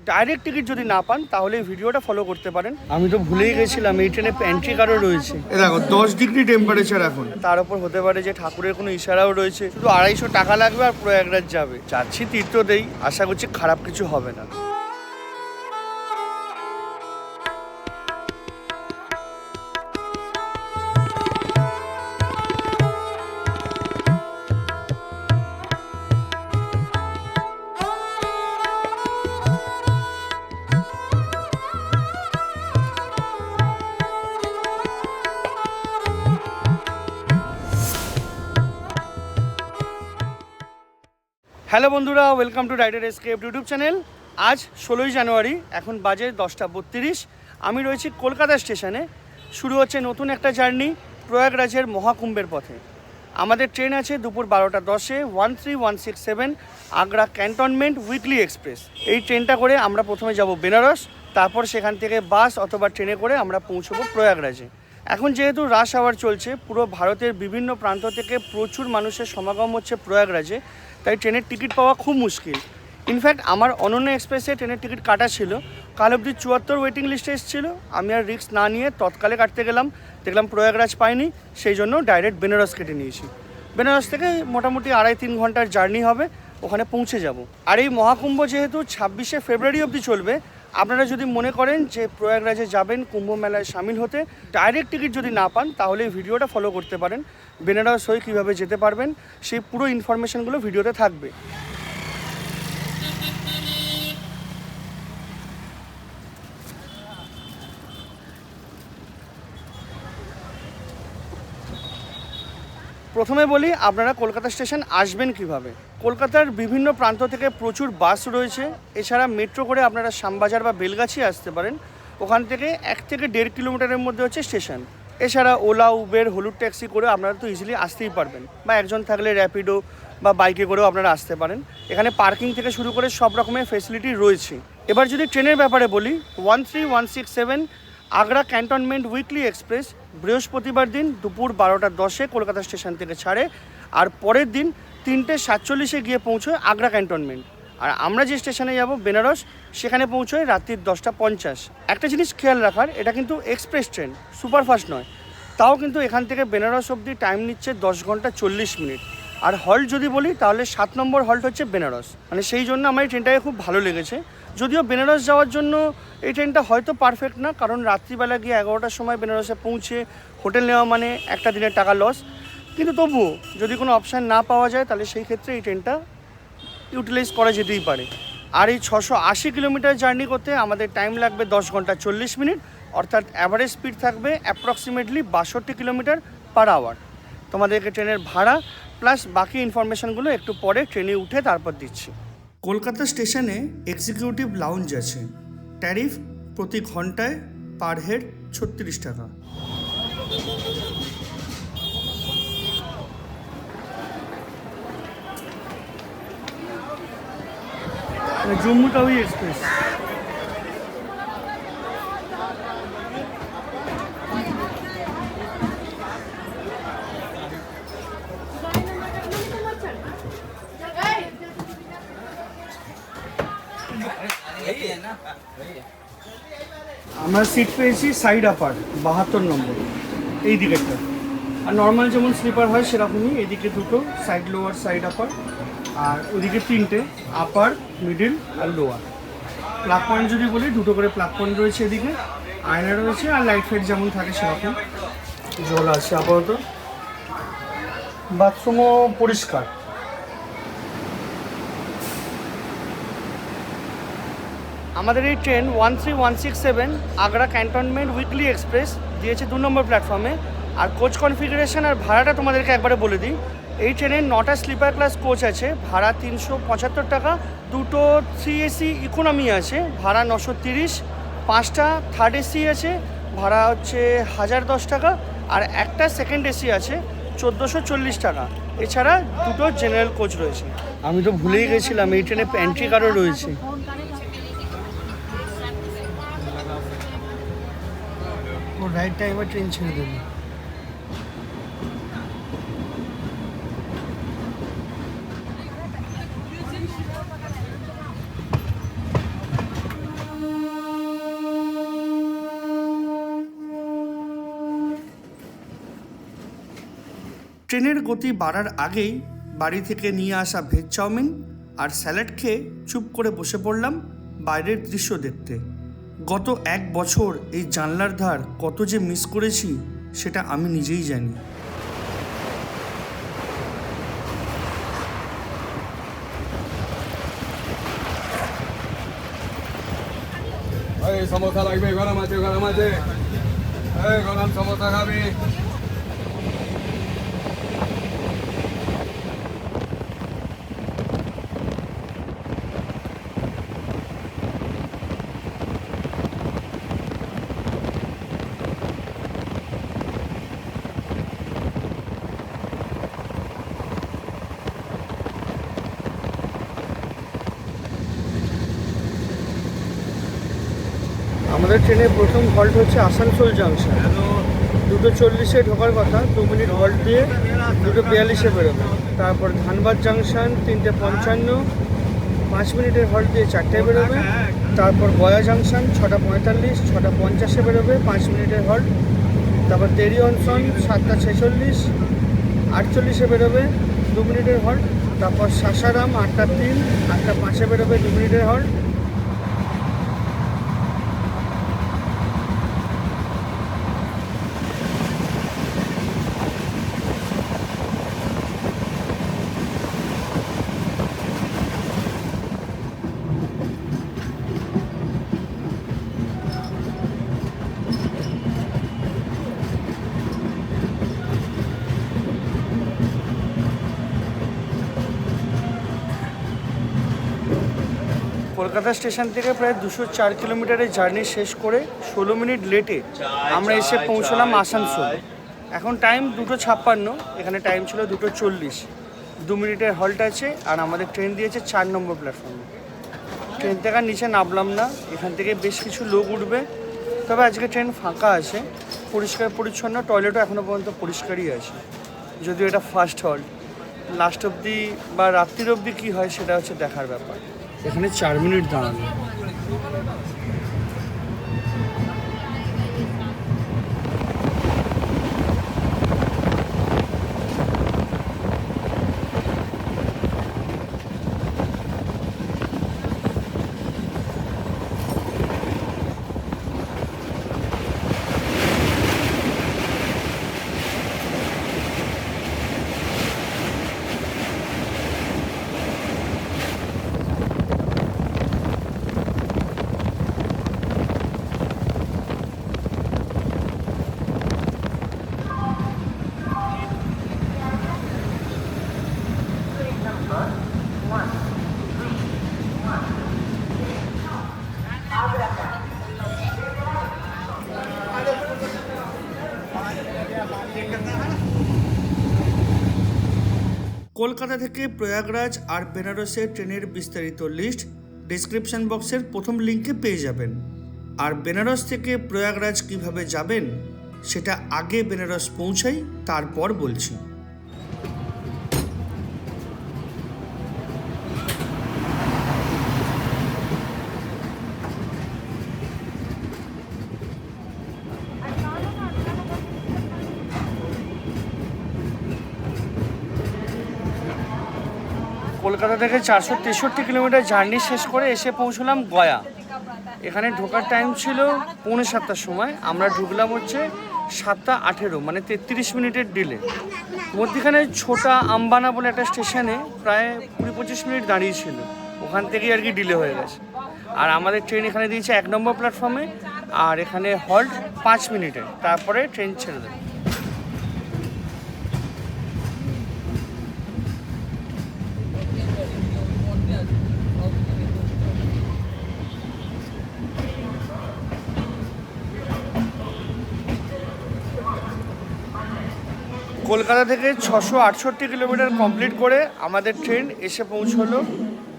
Direct ticket যদি না পান তাহলে এই ভিডিওটা ফলো করতে পারেন। আমি তো ভুলেই গেছিলাম এই ট্রেনে প্যান্ট্রি কারও রয়েছে। দেখো 10 ডিগ্রি টেম্পারেচার এখন। তার উপর হতে পারে যে ঠাকুরের কোনো ইশারাও রয়েছে। শুধু 250 টাকা লাগবে আর প্রয়াগরাজ যাবে। যাচ্ছি তীর্থতেই, আশা করছি খারাপ কিছু হবে না। হ্যালো বন্ধুরা, welcome to Rider Escape YouTube channel. আজ 16ই জানুয়ারি, এখন বাজে 10:32। আমি রয়েছি কলকাতা স্টেশনে। শুরু হচ্ছে নতুন একটা জার্নি প্রয়াগরাজের মহাকুম্ভের পথে। আমাদের ট্রেন আছে দুপুর 12:10-এ 13167 আগ্রা ক্যান্টনমেন্ট উইকলি এক্সপ্রেস। এই ট্রেনটা করে আমরা প্রথমে যাব বেনারস, তারপর সেখান থেকে বাস অথবা ট্রেনে করে আমরা পৌঁছবো প্রয়াগরাজে। এখন যেহেতু রাশ আওয়ার চলছে, পুরো ভারতের বিভিন্ন প্রান্ত থেকে প্রচুর মানুষের সমাগম হচ্ছে প্রয়াগরাজে, তাই ট্রেনের টিকিট পাওয়া খুব মুশকিল। ইনফ্যাক্ট আমার অনন্য এক্সপ্রেসে ট্রেনের টিকিট কাটা ছিল, কাল অবধি 74 ওয়েটিং লিস্টে এসেছিলো। আমি আর রিস্ক না নিয়ে তৎকালে কাটতে গেলাম, দেখলাম প্রয়াগরাজ পাইনি, সেই জন্য ডাইরেক্ট বেনারস কেটে নিয়েছি। বেনারস থেকে মোটামুটি 2.5-3 ঘন্টার জার্নি হবে, ওখানে পৌঁছে যাব। আর এই মহাকুম্ভ যেহেতু 26শে ফেব্রুয়ারি অবধি চলবে, আপনারা যদি মনে করেন যে প্রয়াগরাজে যাবেন কুম্ভ মেলায় সামিল হতে, ডাইরেক্ট টিকিট যদি না পান তাহলে এই ভিডিওটা ফলো করতে পারেন। বেনারস হয়ে কীভাবে যেতে পারবেন সেই পুরো ইনফরমেশনগুলো ভিডিওতে থাকবে। প্রথমে বলি আপনারা কলকাতা স্টেশন আসবেন কিভাবে। কলকাতার বিভিন্ন প্রান্ত থেকে প্রচুর বাস রয়েছে, এছাড়া মেট্রো করে আপনারা শ্যামবাজার বা বেলগাছি আসতে পারেন। ওখান থেকে 1 থেকে 1.5 কিলোমিটারের মধ্যে হচ্ছে স্টেশন। এছাড়া ওলা, উবের, হলুদ ট্যাক্সি করে আপনারা তো ইজিলি আসতেই পারবেন, বা একজন থাকলে র্যাপিডো বা বাইকে করেও আপনারা আসতে পারেন। এখানে পার্কিং থেকে শুরু করে সব রকমের ফেসিলিটি রয়েছে। এবার যদি ট্রেনের ব্যাপারে বলি, 13167 আগ্রা ক্যান্টনমেন্ট উইকলি এক্সপ্রেস বৃহস্পতিবার দিন দুপুর 12:10-এ কলকাতা স্টেশন থেকে ছাড়ে, আর পরের দিন 3:47-এ গিয়ে পৌঁছয় আগ্রা ক্যান্টনমেন্ট। আর আমরা যে স্টেশনে যাব বেনারস, সেখানে পৌঁছয় রাত্রির 10:50। একটা জিনিস খেয়াল রাখার, এটা কিন্তু এক্সপ্রেস ট্রেন, সুপারফাস্ট নয়। তাও কিন্তু এখান থেকে বেনারস অবধি টাইম নিচ্ছে 10 ঘন্টা 40 মিনিট। আর হল্ট যদি বলি তাহলে 7 নম্বর হল্ট হচ্ছে বেনারস। মানে সেই জন্য আমার এই ট্রেনটাকে খুব ভালো লেগেছে। যদিও বেনারস যাওয়ার জন্য এই ট্রেনটা হয়তো পারফেক্ট না, কারণ রাত্রিবেলা গিয়ে 11টার সময় বেনারসে পৌঁছে হোটেল নেওয়া মানে একটা দিনের টাকা লস। কিন্তু তবুও যদি কোনো অপশান না পাওয়া যায় তাহলে সেই ক্ষেত্রে এই ট্রেনটা ইউটিলাইজ করা যেতেই পারে। আর এই 680 কিলোমিটার জার্নি করতে আমাদের টাইম লাগবে 10 ঘন্টা 40 মিনিট, অর্থাৎ অ্যাভারেজ স্পিড থাকবে অ্যাপ্রক্সিমেটলি 62 কিলোমিটার পার আওয়ার। তোমাদেরকে ট্রেনের ভাড়া প্লাস বাকি ইনফরমেশানগুলো একটু পরে ট্রেনে উঠে তারপর দিচ্ছি। কলকাতা স্টেশনে এক্সিকিউটিভ লাউঞ্জ আছে। ট্যারিফ প্রতি ঘন্টায় পার হেড 36 টাকা। জম্মু তাওই এক্সপ্রেস। আমরা সিট পেয়েছি সাইড আপার 72 নম্বর, এই দিকেরটা। আর নর্মাল যেমন স্লিপার হয় সেরকমই, এদিকে দুটো সাইড লোয়ার, সাইড আপার, আর ওদিকে 3টে আপার, মিডিল আর লোয়ার। প্লাগ পয়েন্ট যদি বলি, দুটো করে প্লাগ পয়েন্ট রয়েছে এদিকে, আয়না রয়েছে, আর লাইট ফাইট যেমন থাকে সেরকম জল আছে আপাতত। বাথরুমও পরিষ্কার। আমাদের এই train 13167 Agra cantonment weekly express দিয়েছে 2 নম্বর প্ল্যাটফর্মে। আর কোচ কনফিগারেশন আর ভাড়াটা তোমাদেরকে একবারে বলে দিই। এই ট্রেনের 9টা স্লিপার ক্লাস কোচ আছে, ভাড়া 375 টাকা। 2টো 3 এসি ইকোনমি আছে, ভাড়া 930। 5টা থার্ড এসি আছে, ভাড়া হচ্ছে 1010 টাকা। আর একটা সেকেন্ড এসি আছে, 1440 টাকা। এছাড়া 2টো জেনারেল কোচ রয়েছে। আমি তো ভুলেই গেছিলাম এই ট্রেনে প্যান্ট্রি কারও রয়েছে। রাইট টাইমে ট্রেন ছেড়ে দেবে। ট্রেনের গতি বাড়ার আগেই বাড়ি থেকে নিয়ে আসা ভেজ চাউমিন আর স্যালাড খেয়ে চুপ করে বসে পড়লাম বাইরের দৃশ্য দেখতে। গত 1 বছর এই জানলার ধার কত যে মিস করেছি সেটা আমি নিজেই জানি। সমোসা লাগবে, গরম আছে, গরম আছে, গরম সমোসা খাবি। আমাদের ট্রেনের প্রথম হল্ট হচ্ছে আসানসোল জাংশন। 2:40-এ ঢোকার কথা, 2 মিনিট হল্ট দিয়ে 2:42-এ বেরোবে। তারপর ধানবাদ জাংশন 3:55, 5 মিনিটের হল্ট দিয়ে 4টায় বেরোবে। তারপর গয়া জাংশন 6:45, 6:50-এ বেরোবে, 5 মিনিটের হল্ট। তারপর তেরি অনসন 7:46, 8:40-এ বেরোবে, 2 মিনিটের হল্ট। তারপর সাসারাম 8:03, 8:05-এ বেরোবে, 2 মিনিটের হল্ট। কলকাতা স্টেশন থেকে প্রায় 204 কিলোমিটারের জার্নি শেষ করে 16 মিনিট লেটে আমরা এসে পৌঁছলাম আসানসোল। এখন টাইম 2:56, এখানে টাইম ছিল 2:40। 2 মিনিটের হল্ট আছে আর আমাদের ট্রেন দিয়েছে 4 নম্বর প্ল্যাটফর্মে। ট্রেন থেকে আর নিচে নামলাম না, এখান থেকে বেশ কিছু লোক উঠবে। তবে আজকে ট্রেন ফাঁকা আছে, পরিষ্কার পরিচ্ছন্ন, টয়লেটও এখনও পর্যন্ত পরিষ্কারই আছে। যদিও এটা ফার্স্ট হল্ট, লাস্ট অবধি বা রাত্রির অবধি কী হয় সেটা হচ্ছে দেখার ব্যাপার। এখানে 4 মিনিট দাঁড়ানো। কলকাতা থেকে প্রয়াগরাজ আর বেনারসের ট্রেনের বিস্তারিত লিস্ট ডেসক্রিপশন বক্সের প্রথম লিঙ্কে পেয়ে যাবেন। আর বেনারস থেকে প্রয়াগরাজ কিভাবে যাবেন সেটা আগে বেনারস পৌঁছাই তারপর বলছি। কলকাতা থেকে 463 কিলোমিটার জার্নি শেষ করে এসে পৌঁছলাম গয়া। এখানে ঢোকার টাইম ছিল 7:45-টার সময়, আমরা ঢুকলাম হচ্ছে 7:18, মানে 33 মিনিটের ডিলে। মধ্যখানে ছোটা আম্বানা বলে একটা স্টেশনে প্রায় 20-25 মিনিট দাঁড়িয়েছিল, ওখান থেকেই আর কি ডিলে হয়ে গেছে। আর আমাদের ট্রেন এখানে দিয়েছে 1 নম্বর প্ল্যাটফর্মে, আর এখানে হল্ট 5 মিনিটে, তারপরে ট্রেন ছেড়ে দেবে। কলকাতা থেকে 668 কিলোমিটার কমপ্লিট করে আমাদের ট্রেন এসে পৌঁছলো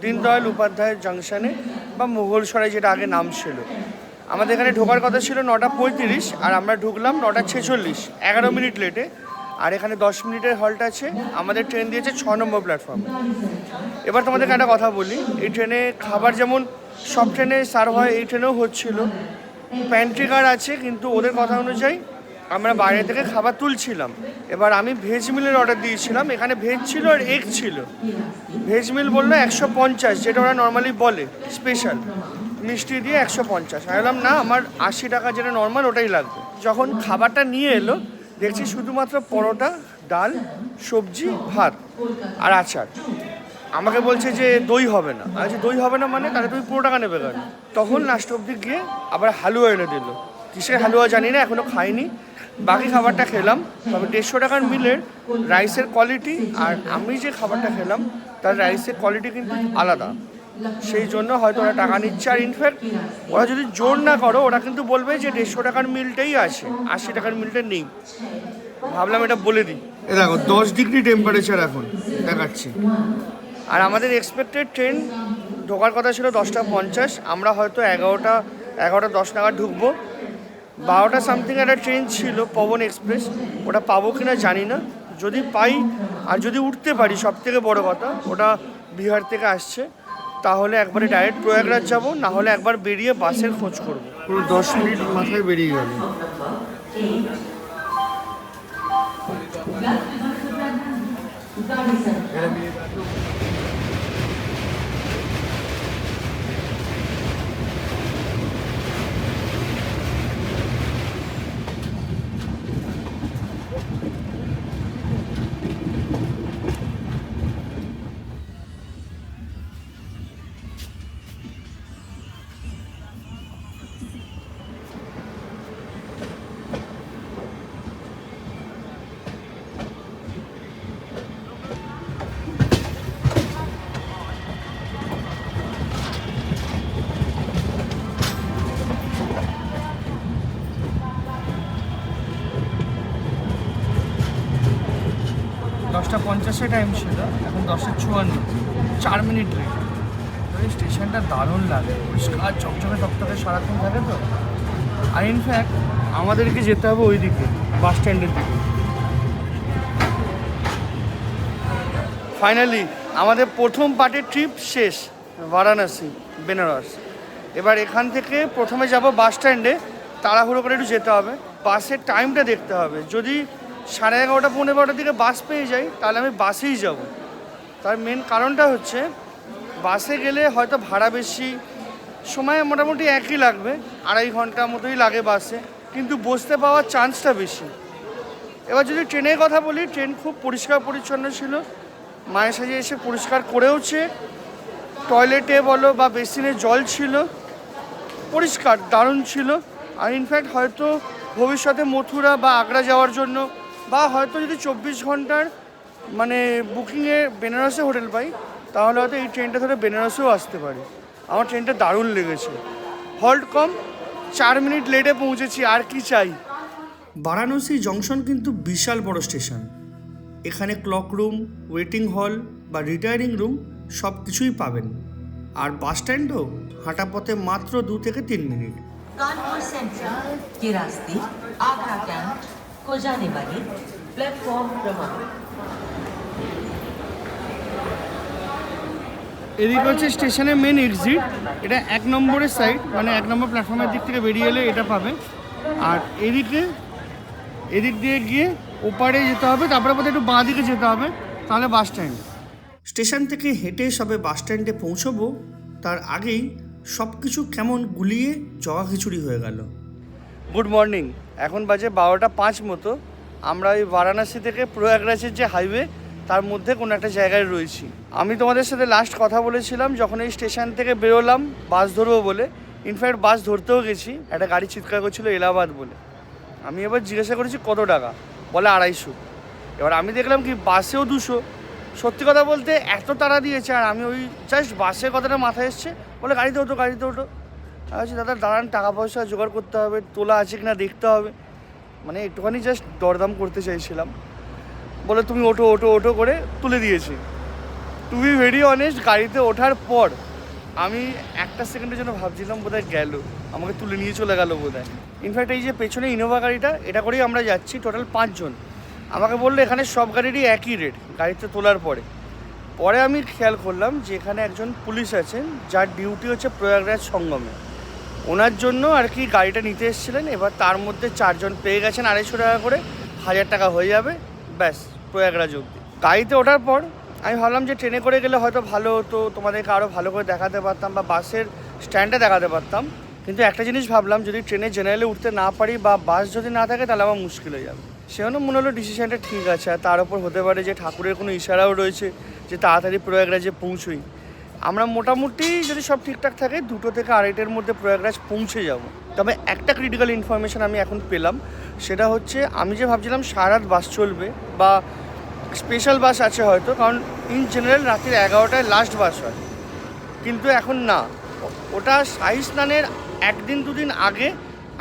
দীনদয়াল উপাধ্যায় জাংশনে বা মুঘলসরাই, যেটা আগে নাম ছিল। আমাদের এখানে ঢোকার কথা ছিল 9:35, আর আমরা ঢুকলাম 9:46, 11 মিনিট লেটে। আর এখানে 10 মিনিটের হল্ট আছে। আমাদের ট্রেন দিয়েছে 6 নম্বর প্ল্যাটফর্ম। এবার তোমাদেরকে একটা কথা বলি, এই ট্রেনে খাবার যেমন সব ট্রেনে সার্ভ হয়, এই ট্রেনেও হচ্ছিল। প্যান্ট্রি কার আছে, কিন্তু ওদের কথা অনুযায়ী আমরা বাইরে থেকে খাবার তুলছিলাম। এবার আমি ভেজ মিলের অর্ডার দিয়েছিলাম, এখানে ভেজ ছিল আর এগ ছিল। ভেজ মিল বললো 150, যেটা ওরা নর্মালি বলে স্পেশাল, মিষ্টি দিয়ে 150। আমি বললাম না, আমার 80 টাকা যেটা নর্মাল ওটাই লাগবে। যখন খাবারটা নিয়ে এলো দেখছি শুধুমাত্র পরোটা, ডাল, সবজি, ভাত আর আচার। আমাকে বলছে যে দই হবে না। আমি বলছি দই হবে না মানে, তাহলে তুমি 15 টাকা নেবে কেন? তখন লাস্ট অব্দি গিয়ে আবার হালুয়া এনে দিল। কিসের হালুয়া জানি না, এখনও খাইনি। বাকি খাবারটা খেলাম, তবে 150 টাকার মিলের রাইসের কোয়ালিটি আর আমি যে খাবারটা খেলাম তার রাইসের কোয়ালিটি কিন্তু আলাদা। সেই জন্য হয়তো ওরা টাকা নিচ্ছে। আর ইনফ্যাক্ট ওরা যদি জোর না করো ওরা কিন্তু বলবে যে 150 টাকার মিলটাই আছে, 80 টাকার মিলটা নেই। ভাবলাম এটা বলে দিই। এ দেখো 10 ডিগ্রি টেম্পারেচার এখন দেখাচ্ছে। আর আমাদের এক্সপেক্টেড ট্রেন ঢোকার কথা ছিল 10:50, আমরা হয়তো 11:10 নাগাদ ঢুকবো। 12টা সামথিং একটা ট্রেন ছিল পবন এক্সপ্রেস, ওটা পাবো কিনা জানি না। যদি পাই আর যদি উঠতে পারি, সব থেকে বড় কথা ওটা বিহার থেকে আসছে, তাহলে একবারে ডাইরেক্ট প্রয়াগরাজ যাব, না হলে একবার বেরিয়ে বাসের খোঁজ করব। পুরো 10 মিনিট মাথায় বেরিয়ে গেল। দশটা 50-এ টাইম ছিল, এখন 10:54, 4 মিনিট লেট। এই স্টেশনটা দারুণ লাগে, পরিষ্কার চকচকে তকতকে সারাক্ষণ থাকে তো। আর ইনফ্যাক্ট আমাদেরকে যেতে হবে ওই দিকে, বাস স্ট্যান্ডের দিকে। ফাইনালি আমাদের প্রথম পার্টের ট্রিপ শেষ, বারাণসী বেনারস। এবার এখান থেকে প্রথমে যাব বাস স্ট্যান্ডে, তাড়াহুড়ো করে একটু যেতে হবে। বাসের টাইমটা দেখতে হবে, যদি 11:30 পৌনে 12টার দিকে বাস পেয়ে যাই তাহলে আমি বাসেই যাব। তার মেন কারণটা হচ্ছে বাসে গেলে হয়তো ভাড়া বেশি, সময় মোটামুটি একই লাগবে, 2.5 ঘন্টা মতোই লাগে বাসে, কিন্তু বসতে পাওয়ার চান্সটা বেশি। এবার যদি ট্রেনের কথা বলি, ট্রেন খুব পরিষ্কার পরিচ্ছন্ন ছিল, মায়ের সাথে এসে পরিষ্কার করেওছে। টয়লেটে বলো বা বেসিনে জল ছিল, পরিষ্কার দারুণ ছিল। আর ইনফ্যাক্ট হয়তো ভবিষ্যতে মথুরা বা আগ্রা যাওয়ার জন্য, বা হয়তো যদি 24 ঘন্টার মানে বুকিংয়ে বেনারসে হোটেল পাই, তাহলে হয়তো এই ট্রেনটা ধরে বেনারসেও আসতে পারি। আমার ট্রেনটা দারুণ লেগেছে, হল্ট কম, 4 মিনিট লেটে পৌঁছেছি, আর কি চাই। বারাণসী জংশন কিন্তু বিশাল বড় স্টেশন। এখানে ক্লক রুম, ওয়েটিং হল বা রিটায়ারিং রুম সব কিছুই পাবেন। আর বাস স্ট্যান্ডও হাঁটা পথে মাত্র 2 থেকে 3 মিনিট। कानपुर सेंट्रल के रास्ते आगरा कैंट को जाने वाली प्लेटफॉर्म क्रमांक। এদিকে হচ্ছে স্টেশনের মেন এক্সিট, এটা 1 নম্বরের সাইড, মানে 1 নম্বর প্ল্যাটফর্মের দিক থেকে বেরিয়ে এলে এটা পাবে। আর এদিক দিয়ে গিয়ে ওপারে যেতে হবে, তারপরে বোধহয় একটু বাঁ দিকে যেতে হবে, তাহলে বাস স্ট্যান্ড। স্টেশন থেকে হেঁটে সবে বাস স্ট্যান্ডে পৌঁছবো, তার আগেই সব কিছু কেমন গুলিয়ে জগা খিচুড়ি হয়ে গেল। গুড মর্নিং, এখন বাজে 12:05 মতো। আমরা ওই বারাণসী থেকে প্রয়াগরাজের যে হাইওয়ে তার মধ্যে কোনো একটা জায়গায় রয়েছি। আমি তোমাদের সাথে লাস্ট কথা বলেছিলাম যখন এই স্টেশন থেকে বেরোলাম বাস ধরবো বলে। ইনফ্যাক্ট বাস ধরতেও গেছি, একটা গাড়ি চিৎকার করছিল এলাহাবাদ বলে। আমি এবার জিজ্ঞাসা করেছি কত টাকা, বলে 250। এবার আমি দেখলাম কি বাসেও 200। সত্যি কথা বলতে এত তাড়া দিয়েছে, আর আমি ওই জাস্ট বাসের কথাটা মাথায় এসছে, বলে গাড়িতে ওঠো। আচ্ছা দাদা দাঁড়ান, টাকা পয়সা জোগাড় করতে হবে, তোলা আছে কিনা দেখতে হবে, মানে একটুখানি জাস্ট দরদাম করতে চাইছিলাম। বলে তুমি ওঠো করে তুলে দিয়েছি। টু বি ভেরি অনেস্ট, গাড়িতে ওঠার পর আমি একটা সেকেন্ডের জন্য ভাবছিলাম বোধহয় গেল, আমাকে তুলে নিয়ে চলে গেল বোধহয়। ইনফ্যাক্ট এই যে পেছনে ইনোভা গাড়িটা, এটা করেই আমরা যাচ্ছি, টোটাল 5 জন। আমাকে বললো এখানে সব গাড়িরই একই রেট গাড়িতে তোলার পরে আমি খেয়াল করলাম যে এখানে একজন পুলিশ আছেন যার ডিউটি হচ্ছে প্রয়াগরাজ সঙ্গমে। ওনার জন্য আর কি গাড়িটা নিতে এসেছিলেন। এবার তার মধ্যে 4 জন পেয়ে গেছেন 250 টাকা করে, 1000 টাকা হয়ে যাবে, ব্যাস প্রয়াগরাজ অবধি। গাড়িতে ওঠার পর আমি ভাবলাম যে ট্রেনে করে গেলে হয়তো ভালো হতো, তোমাদেরকে আরও ভালো করে দেখাতে পারতাম বা বাসের স্ট্যান্ডে দেখাতে পারতাম। কিন্তু একটা জিনিস ভাবলাম, যদি ট্রেনে জেনারেলে উঠতে না পারি বা বাস যদি না থাকে তাহলে আমার মুশকিল হয়ে যাবে। সেজন্য মনে হলো ডিসিশনটা ঠিক আছে। আর তার উপর হতে পারে যে ঠাকুরের কোনো ইশারাও রয়েছে যে তাড়াতাড়ি প্রয়াগরাজে পৌঁছই। আমরা মোটামুটি যদি সব ঠিকঠাক থাকে 2 থেকে 2:30-এর মধ্যে প্রয়াগরাজ পৌঁছে যাব। তবে একটা ক্রিটিক্যাল ইনফরমেশান আমি এখন পেলাম, সেটা হচ্ছে আমি যে ভাবছিলাম সারা রাত বাস চলবে বা স্পেশাল বাস আছে হয়তো, কারণ ইন জেনারেল রাত্রির 11টায় লাস্ট বাস হয়, কিন্তু এখন না, ওটা শাহী স্নানের 1-2 দিন আগে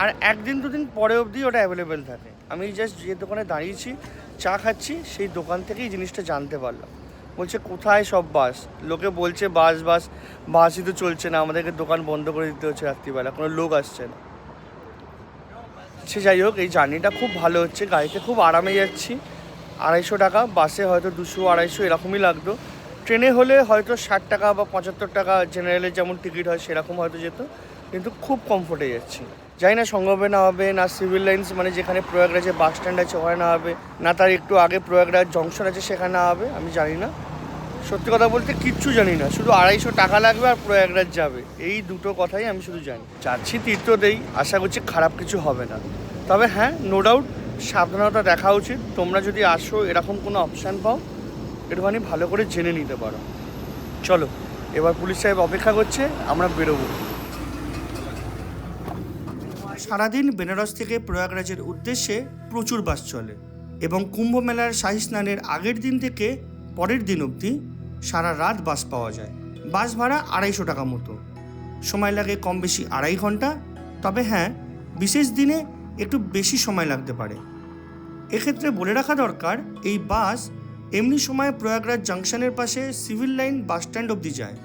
আর 1-2 দিন পরে অবধি ওটা অ্যাভেলেবেল থাকে। আমি জাস্ট যে দোকানে দাঁড়িয়েছি চা খাচ্ছি সেই দোকান থেকে এই জিনিসটা জানতে পারলাম। বলছে কোথায় সব বাস, লোকে বলছে বাসই তো চলছে না, আমাদেরকে দোকান বন্ধ করে দিতে হচ্ছে রাত্রিবেলা, কোনো লোক আসছে না। সে যাই হোক, এই জার্নিটা খুব ভালো হচ্ছে, গাড়িতে খুব আরামে যাচ্ছি। 250 টাকা, বাসে হয়তো 200-250 এরকমই লাগতো, ট্রেনে হলে হয়তো 60 টাকা বা 75 টাকা জেনারেলে যেমন টিকিট হয় সেরকম হয়তো যেত, কিন্তু খুব কমফোর্টে যাচ্ছি। জানি না সঙ্গমে না হবে না সিভিল লাইন্স মানে যেখানে প্রয়াগরাজে বাস স্ট্যান্ড আছে ওখানে না হবে, না তার একটু আগে প্রয়াগরাজ জংশন আছে সেখানে না হবে, আমি জানি না। সত্যি কথা বলতে কিচ্ছু জানি না, শুধু 250 টাকা লাগবে আর প্রয়াগরাজ যাবে, এই দুটো কথাই আমি শুধু জানি। যাচ্ছি তীর্থতেই, আশা করছি খারাপ কিছু হবে না। তবে হ্যাঁ, নো ডাউট সাবধানতা দেখা উচিত। তোমরা যদি আসো এরকম কোনো অপশান পাও একটুখানি ভালো করে জেনে নিতে পারো। চলো এবার পুলিশ সাহেব অপেক্ষা করছে, আমরা বেরোবো। সারাদিন বেনারস থেকে প্রয়াগরাজের উদ্দেশ্যে প্রচুর বাস চলে এবং কুম্ভ মেলার শাহী স্নানের আগের দিন থেকে পরের দিন অবধি সারা রাত বাস পাওয়া যায়। বাস ভাড়া 250 টাকা মতো, সময় লাগে কম বেশি 2.5 ঘন্টা। তবে হ্যাঁ, বিশেষ দিনে একটু বেশি সময় লাগতে পারে। এক্ষেত্রে বলে রাখা দরকার, এই বাস এমনি সময় প্রয়াগরাজ জাংশনের পাশে সিভিল লাইন বাস স্ট্যান্ড অবধি যায়,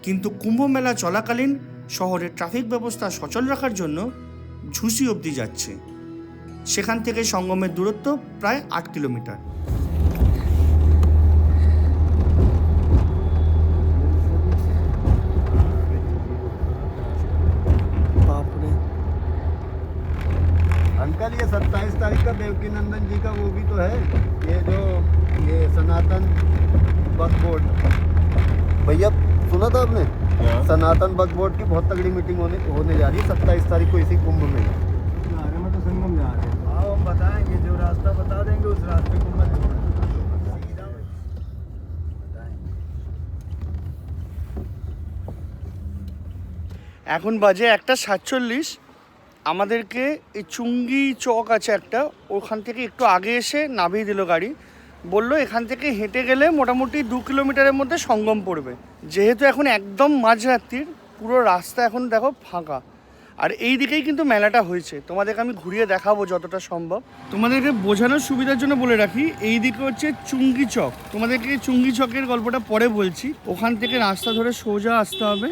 কিন্তু কুম্ভ মেলা চলাকালীন শহরের ট্রাফিক ব্যবস্থা সচল রাখার জন্য ঝুসি অবধি যাচ্ছে। সেখান থেকে সঙ্গমের দূরত্ব প্রায় 8 কিলোমিটার। अंकल ये 27 तारीख का देवकी नंदन जी का वो भी तो है, ये सनातन वक्फ बोर्ड। भैया सुना था आपने? सनातन वक्फ बोर्ड की बहुत तगड़ी मीटिंग होने जा रही है 27 तारीख को इसी कुंभ में। आगे में तो संगम जा रहे हैं। हाँ, हम बताएंगे, जो रास्ता बता देंगे उस रास्ते को मत छोड़ना। এখন বাজে 1:47। আমাদেরকে এই চুঙ্গি চক আছে একটা, ওখান থেকে একটু আগে এসে নামিয়ে দিল গাড়ি। বললো এখান থেকে হেঁটে গেলে মোটামুটি 2 কিলোমিটারের মধ্যে সঙ্গম পড়বে। যেহেতু এখন একদম মাঝরাত্রির, পুরো রাস্তা এখন দেখো ফাঁকা, আর এই দিকেই কিন্তু মেলাটা হয়েছে। তোমাদেরকে আমি ঘুরিয়ে দেখাবো যতটা সম্ভব। তোমাদেরকে বোঝানোর সুবিধার জন্য বলে রাখি, এই দিকে হচ্ছে চুঙ্গি চক। তোমাদেরকে চুঙ্গি চকের গল্পটা পরে বলছি। ওখান থেকে রাস্তা ধরে সোজা আসতে হবে,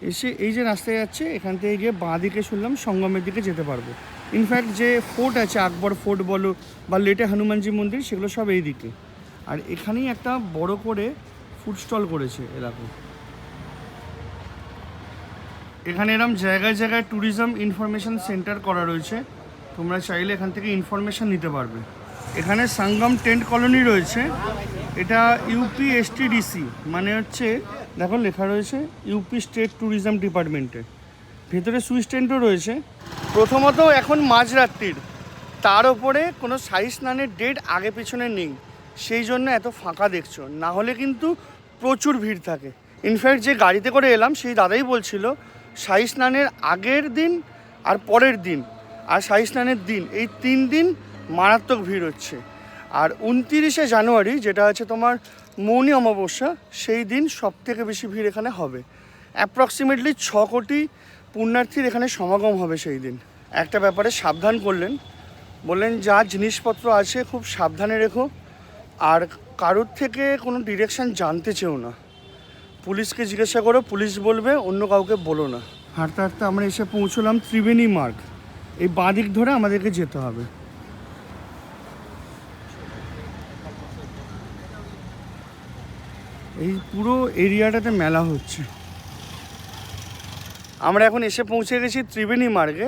এসে এই যে রাস্তায় যাচ্ছে এখান থেকে গিয়ে বাঁ দিকে শুনলাম সঙ্গমের দিকে যেতে পারবো। ইনফ্যাক্ট যে ফোর্ট আছে, আকবর ফোর্ট বলো বা লেটে হনুমানজি মন্দির, সেগুলো সব এই দিকে। আর এখানেই একটা বড় করে ফুড স্টল করেছে এরকম। এখানে এরকম জায়গায় জায়গায় ট্যুরিজম ইনফরমেশন সেন্টার করা রয়েছে, তোমরা চাইলে এখান থেকে ইনফরমেশান নিতে পারবে। এখানে সঙ্গম টেন্ট কলোনি রয়েছে, এটা ইউপি এসটিডিসি মানে হচ্ছে দেখো লেখা রয়েছে ইউপি স্টেট ট্যুরিজম ডিপার্টমেন্টের। ভেতরে সুইচ টেন্টও রয়েছে। প্রথমত এখন মাঝরাত্রির, তার ওপরে কোনো শাহী স্নানের ডেট আগে পিছনে নেই, সেই জন্য এত ফাঁকা দেখছো, না হলে কিন্তু প্রচুর ভিড় থাকে। ইনফ্যাক্ট যে গাড়িতে করে এলাম সেই দাদাই বলছিল শাহী স্নানের আগের দিন আর পরের দিন আর শাহী স্নানের দিন, এই 3 দিন মারাত্মক ভিড় হচ্ছে। আর 29শে জানুয়ারি যেটা আছে তোমার মৌনী অমাবস্যা, সেই দিন সবথেকে বেশি ভিড় এখানে হবে। অ্যাপ্রক্সিমেটলি 6 কোটি পুণ্যার্থীর এখানে সমাগম হবে সেই দিন। একটা ব্যাপারে সাবধান করলেন, বললেন যা জিনিসপত্র আছে খুব সাবধানে রেখো, আর কারোর থেকে কোনো ডিরেকশান জানতে চেও না। পুলিশকে জিজ্ঞাসা করো, পুলিশ বলবে, অন্য কাউকে বলো না। হাঁটতে হাঁটতে আমরা এসে পৌঁছলাম ত্রিবেণী মার্গ। এই বাঁ দিক ধরে আমাদেরকে যেতে হবে। এই পুরো এরিয়াটাতে মেলা হচ্ছে। আমরা এখন এসে পৌঁছে গেছি ত্রিবেণী মার্গে।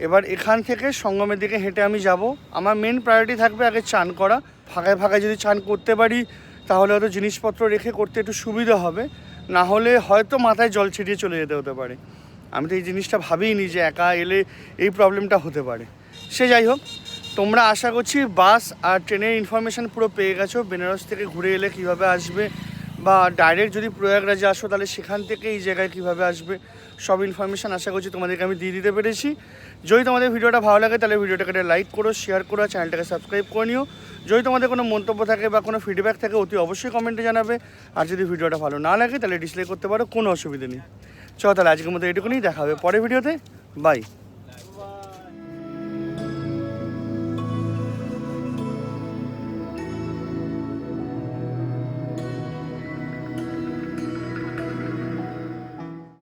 এবার এখান থেকে সঙ্গমের দিকে হেঁটে আমি যাব। আমার মেন প্রায়োরিটি থাকবে আগে চান করা। ফাঁকায় ফাঁকায় যদি চান করতে পারি তাহলে হয়তো জিনিসপত্র রেখে করতে একটু সুবিধা হবে, না হলে হয়তো মাথায় জল ছিটিয়ে চলে যেতে হতে পারে। আমি তো এই জিনিসটা ভাবিনি যে একা এলে এই প্রবলেমটা হতে পারে। সে যাই হোক, তোমরা আশা করছি বাস আর ট্রেনের ইনফরমেশান পুরো পেয়ে গেছো। বেনারস থেকে ঘুরে এলে কীভাবে আসবে, বা ডাইরেক্ট যদি প্রয়াগরাজে আসো তাহলে সেখান থেকে এই জায়গায় কীভাবে আসবে, সব ইনফরমেশান আশা করছি তোমাদেরকে আমি দিয়ে দিতে পেরেছি। যদি তোমাদের ভিডিওটা ভালো লাগে তাহলে ভিডিওটাকে লাইক করো, শেয়ার করো, চ্যানেলটাকে সাবস্ক্রাইব করে নিও। যদি তোমাদের কোনো মন্তব্য থাকে বা কোনো ফিডব্যাক থাকে অতি অবশ্যই কমেন্টে জানাবে। আর যদি ভিডিওটা ভালো না লাগে তাহলে ডিসলাইক করতে পারো, কোনো অসুবিধা নেই। চলো তাহলে আজকের মতো এটুকুনি, দেখা হবে পরের ভিডিওতে। বাই।